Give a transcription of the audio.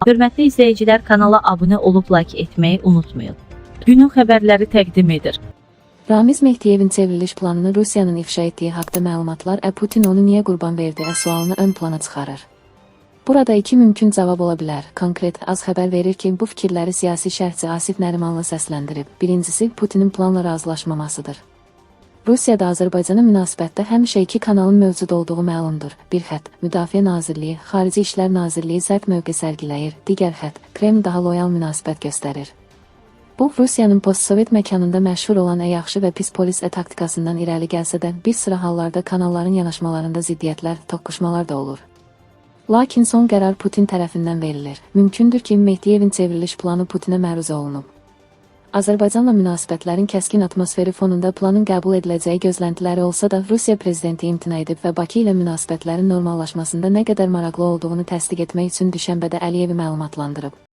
Hörmətli izləyicilər, kanala abunə olub like etməyi unutmayın. Günün xəbərləri təqdim edir. Ramiz Mehdiyevin çevriliş planını Rusiyanın ifşa etdiyi haqda məlumatlar Putin onu niyə qurban verdi sualını ön plana çıxarır. Burada iki mümkün cavab ola bilər. Konkret az xəbər verir ki, bu fikirləri siyasi şərhçi Asif Nərimanlı səsləndirib. Birincisi, Putinin planla razılaşmamasıdır. Rusiyada Azərbaycana münasibətdə həmişə iki kanalın mövcud olduğu məlumdur. Bir xətt Müdafiə Nazirliyi, Xarici İşlər Nazirliyi sərt mövqe sərgiləyir, digər xətt Kreml daha loyal münasibət göstərir. Bu, Rusiyanın postsovet məkanında məşhur olan yaxşı və pis polis taktikasından irəli gəlsə də, bir sıra hallarda kanalların yanaşmalarında ziddiyyətlər, toqquşmalar da olur. Lakin son qərar Putin tərəfindən verilir. Mümkündür ki, Mehdiyevin çevriliş planı Putinə məruz olunub. Azərbaycanla münasibətlərin kəskin atmosferi fonunda planın qəbul ediləcəyi gözləntiləri olsa da, Rusiya prezidenti imtina edib və Bakı ilə münasibətlərin normallaşmasında nə qədər maraqlı olduğunu təsdiq etmək üçün düşənbədə Əliyevi məlumatlandırıb.